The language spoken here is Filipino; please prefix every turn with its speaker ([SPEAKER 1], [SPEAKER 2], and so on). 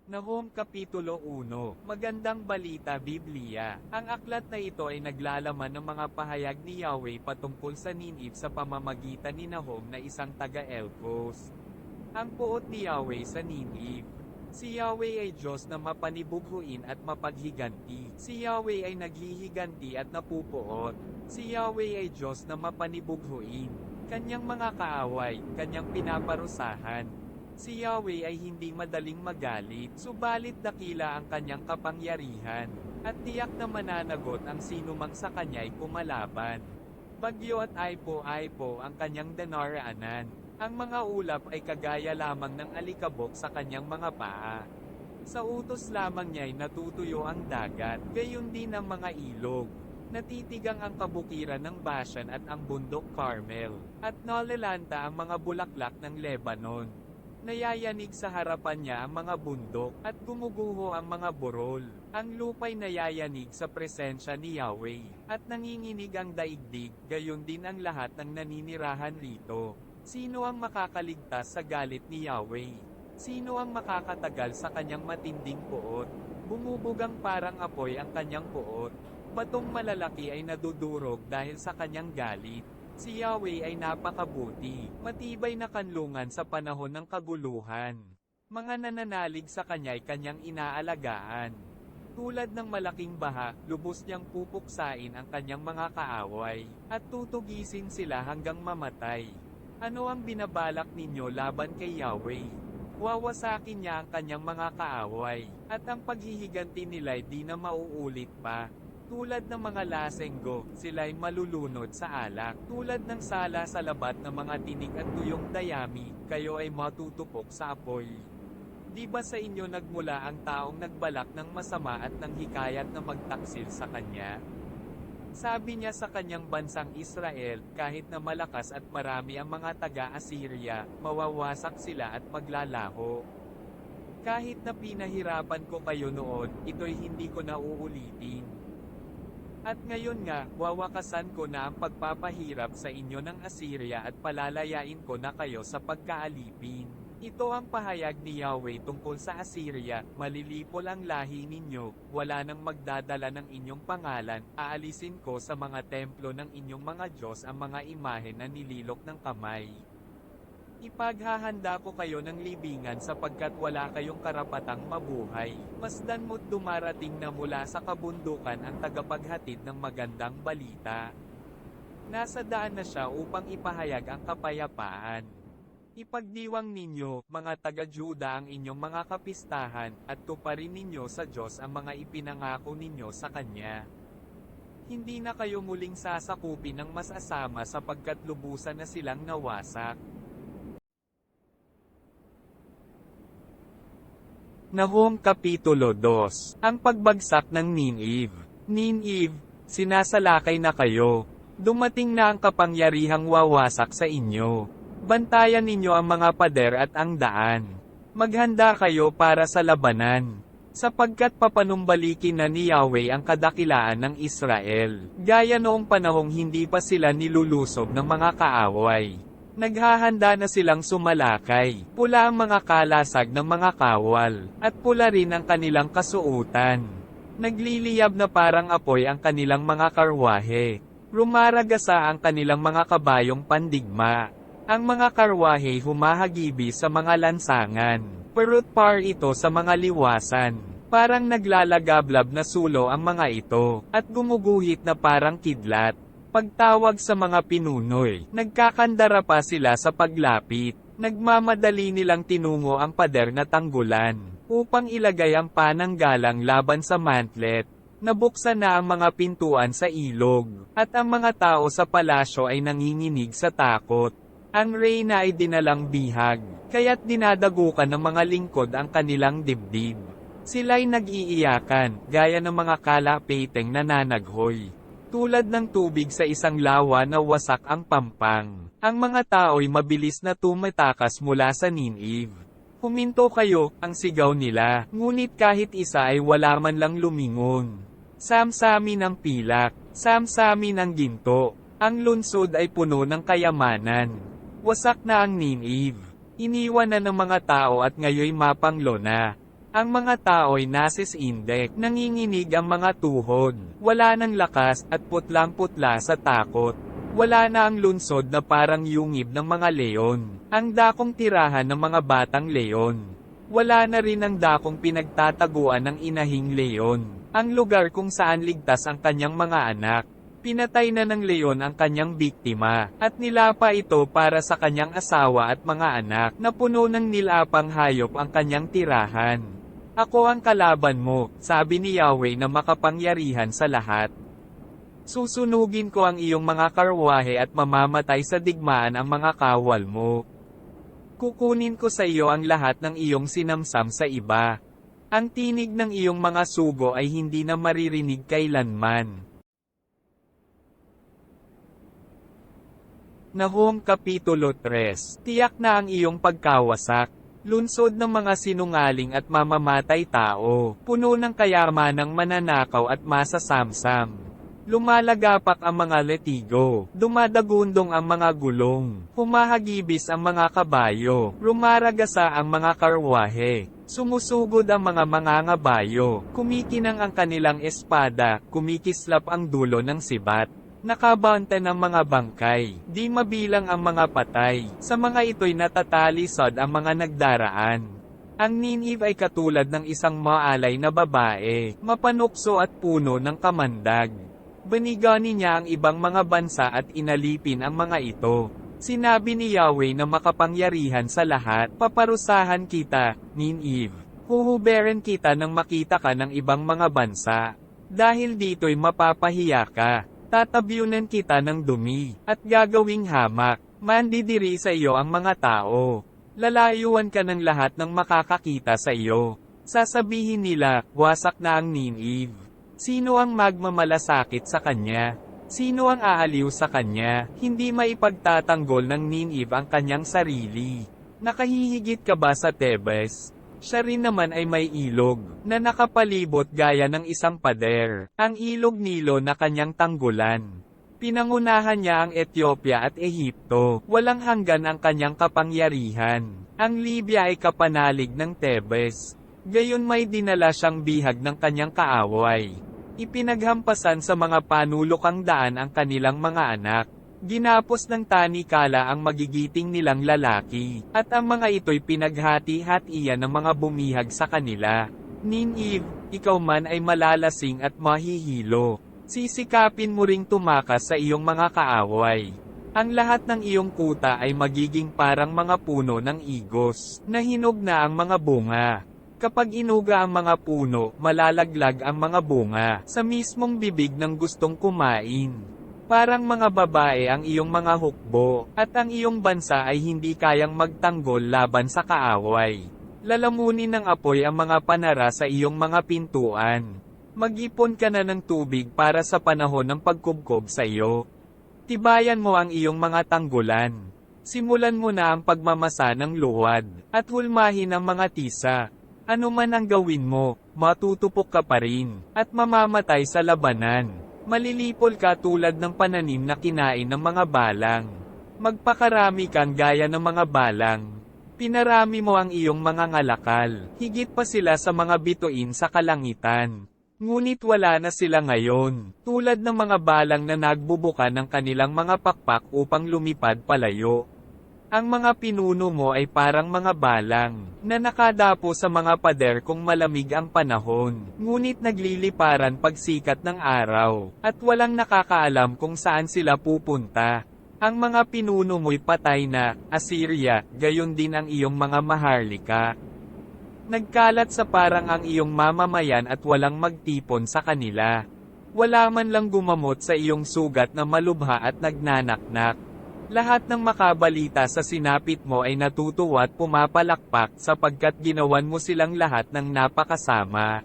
[SPEAKER 1] Nahum Kapitulo 1, Magandang Balita Biblia. Ang aklat na ito ay naglalaman ng mga pahayag ni Yahweh patungkol sa Nineve sa pamamagitan ni Nahum na isang taga-Elkos. Ang puot ni Yahweh sa Nineve. Si Yahweh ay Diyos na mapanibughuin at mapaghiganti. Si Yahweh ay naghihiganti at napupuot. Si Yahweh ay Diyos na mapanibughuin. Kanyang mga kaaway, kanyang pinaparusahan. Si Yahweh ay hindi madaling magalit, subalit dakila ang kanyang kapangyarihan, at tiyak na mananagot ang sinumang sa kanya'y kumalaban. Bagyo at aipo-aipo ang kanyang danaraanan. Ang mga ulap ay kagaya lamang ng alikabok sa kanyang mga paa. Sa utos lamang niya'y natutuyo ang dagat, gayon din ang mga ilog. Natitigang ang kabukiran ng Bashan at ang bundok Carmel, at nalalanta ang mga bulaklak ng Lebanon. Nayayanig sa harapan niya ang mga bundok, at gumuguho ang mga burol. Ang lupa'y nayayanig sa presensya ni Yahweh, at nanginginig ang daigdig, gayon din ang lahat ng naninirahan rito. Sino ang makakaligtas sa galit ni Yahweh? Sino ang makakatagal sa kanyang matinding puot? Bumubugang parang apoy ang kanyang puot. Batong malalaki ay nadudurog dahil sa kanyang galit. Si Yahweh ay napakabuti, matibay na kanlungan sa panahon ng kaguluhan. Mga nananalig sa kanya'y kanyang inaalagaan. Tulad ng malaking baha, lubos niyang pupuksain ang kanyang mga kaaway, at tutugisin sila hanggang mamatay. Ano ang binabalak ninyo laban kay Yahweh? Wawasakin niya ang kanyang mga kaaway, at ang paghihiganti nila'y di na mauulit pa. Tulad ng mga lasenggo, sila'y malulunod sa alak. Tulad ng sala sa labat ng mga tinig at tuyong dayami, kayo ay matutupok sa apoy. Di ba sa inyo nagmula ang taong nagbalak ng masama at nang hikayat na magtaksil sa kanya? Sabi niya sa kanyang bansang Israel, kahit na malakas at marami ang mga taga-Assyria, mawawasak sila at maglalaho. Kahit na pinahirapan ko kayo noon, ito'y hindi ko na uulitin. At ngayon nga, wawakasan ko na ang pagpapahirap sa inyo ng Assyria at palalayain ko na kayo sa pagkaalipin. Ito ang pahayag ni Yahweh tungkol sa Assyria, malilipol ang lahi ninyo, wala nang magdadala ng inyong pangalan, aalisin ko sa mga templo ng inyong mga Diyos ang mga imahe na nililok ng kamay. Ipaghahanda ko kayo ng libingan sapagkat wala kayong karapatang mabuhay. Masdan mo't dumarating na mula sa kabundukan ang tagapaghatid ng magandang balita. Nasa daan na siya upang ipahayag ang kapayapaan. Ipagdiwang ninyo, mga taga-Juda, ang inyong mga kapistahan, at tuparin ninyo sa Diyos ang mga ipinangako ninyo sa Kanya. Hindi na kayo muling sasakupin ng masasama sapagkat lubusan na silang nawasak. Nahum Kapitulo 2, Ang pagbagsak ng Nineve. Nineve, sinasalakay na kayo. Dumating na ang kapangyarihang wawasak sa inyo. Bantayan ninyo ang mga pader at ang daan. Maghanda kayo para sa labanan. Sapagkat papanumbalikin na ni Yahweh ang kadakilaan ng Israel. Gaya noong panahong hindi pa sila nilulusob ng mga kaaway. Naghahanda na silang sumalakay, pula ang mga kalasag ng mga kawal, at pula rin ang kanilang kasuotan. Nagliliyab na parang apoy ang kanilang mga karwahe. Rumaragasa ang kanilang mga kabayong pandigma. Ang mga karwahe humahagibi sa mga lansangan. Perut-par ito sa mga liwasan. Parang naglalagablab na sulo ang mga ito, at gumuguhit na parang kidlat. Pagtawag sa mga pinunoy, nagkakandara pa sila sa paglapit. Nagmamadali nilang tinungo ang pader na tanggulan, upang ilagay ang pananggalang laban sa mantlet. Nabuksan na ang mga pintuan sa ilog, at ang mga tao sa palasyo ay nanginginig sa takot. Ang reyna ay dinalang bihag, kaya't dinadagukan ng mga lingkod ang kanilang dibdib. Sila'y nag-iiyakan, gaya ng mga kalapiteng nananaghoy. Tulad ng tubig sa isang lawa na wasak ang pampang, ang mga tao'y mabilis na tumatakas mula sa Nineve. Huminto kayo, ang sigaw nila, ngunit kahit isa ay wala man lang lumingon. Samsami ng pilak, samsami ng ginto, ang lungsod ay puno ng kayamanan. Wasak na ang Nineve, iniwan na ng mga tao at ngayoy mapanglo na. Ang mga tao'y nasisindek, nanginginig ang mga tuhod, wala ng lakas at putlang-putla sa takot. Wala na ang lunsod na parang yungib ng mga leon, ang dakong tirahan ng mga batang leon. Wala na rin ang dakong pinagtataguan ng inahing leon, ang lugar kung saan ligtas ang kanyang mga anak. Pinatay na ng leon ang kanyang biktima, at nilapa ito para sa kanyang asawa at mga anak, na puno ng nilapang hayop ang kanyang tirahan. Ako ang kalaban mo, sabi ni Yahweh na makapangyarihan sa lahat. Susunugin ko ang iyong mga karwahe at mamamatay sa digmaan ang mga kawal mo. Kukunin ko sa iyo ang lahat ng iyong sinamsam sa iba. Ang tinig ng iyong mga sugo ay hindi na maririnig kailanman. Nahum Kapitulo 3. Tiyak na ang iyong pagkawasak. Lunsod ng mga sinungaling at mamamatay tao, puno ng kayamanang mananakaw at masasamsam. Lumalagapak ang mga letigo, dumadagundong ang mga gulong, humahagibis ang mga kabayo, rumaragasa ang mga karwahe, sumusugod ang mga mangangabayo, kumikinang ang kanilang espada, kumikislap ang dulo ng sibat. Nakabanta ng mga bangkay, di mabilang ang mga patay, sa mga ito'y natatalisod ang mga nagdaraan. Ang Ninive ay katulad ng isang maalay na babae, mapanukso at puno ng kamandag. Banigani niya ang ibang mga bansa at inalipin ang mga ito. Sinabi ni Yahweh na makapangyarihan sa lahat, paparusahan kita, Ninive. Huhuberin kita nang makita ka ng ibang mga bansa. Dahil dito'y mapapahiya ka. Tatabyunan kita ng dumi, at gagawing hamak, mandidiri sa iyo ang mga tao. Lalayuan ka ng lahat ng makakakita sa iyo. Sasabihin nila, wasak na ang Ninive. Sino ang magmamalasakit sa kanya? Sino ang aaliw sa kanya? Hindi maipagtatanggol ng Ninive ang kanyang sarili. Nakahihigit ka ba sa Tebes? Siya rin naman ay may ilog, na nakapalibot gaya ng isang pader, ang ilog Nilo na kanyang tanggulan. Pinangunahan niya ang Ethiopia at Ehipto, walang hanggan ang kanyang kapangyarihan. Ang Libya ay kapanalig ng Tebes. Gayon may dinala siyang bihag ng kanyang kaaway. Ipinaghampasan sa mga panulokang daan ang kanilang mga anak. Ginapos ng tanikala ang magigiting nilang lalaki, at ang mga ito'y pinaghati-hatian ng mga bumihag sa kanila. Ninive, ikaw man ay malalasing at mahihilo. Sisikapin mo ring tumakas sa iyong mga kaaway. Ang lahat ng iyong kuta ay magiging parang mga puno ng igos, na hinog na ang mga bunga. Kapag inuga ang mga puno, malalaglag ang mga bunga, sa mismong bibig ng gustong kumain. Parang mga babae ang iyong mga hukbo, at ang iyong bansa ay hindi kayang magtanggol laban sa kaaway. Lalamunin ng apoy ang mga panara sa iyong mga pintuan. Mag-ipon ka na ng tubig para sa panahon ng pagkubkob sa iyo. Tibayan mo ang iyong mga tanggulan. Simulan mo na ang pagmamasa ng luwad, at hulmahin ang mga tisa. Ano man ang gawin mo, matutupok ka pa rin, at mamamatay sa labanan. Malilipol ka tulad ng pananim na kinain ng mga balang. Magpakarami kang gaya ng mga balang. Pinarami mo ang iyong mga ngalakal, higit pa sila sa mga bituin sa kalangitan. Ngunit wala na sila ngayon, tulad ng mga balang na nagbubuka ng kanilang mga pakpak upang lumipad palayo. Ang mga pinuno mo ay parang mga balang, na nakadapo sa mga pader kung malamig ang panahon, ngunit nagliliparan pagsikat ng araw, at walang nakakaalam kung saan sila pupunta. Ang mga pinuno mo'y patay na, Assyria, gayon din ang iyong mga maharlika. Nagkalat sa parang ang iyong mamamayan at walang magtipon sa kanila. Wala man lang gumamot sa iyong sugat na malubha at nagnanaknak. Lahat ng makabalita sa sinapit mo ay natutuwa at pumapalakpak sapagkat ginawan mo silang lahat ng napakasama.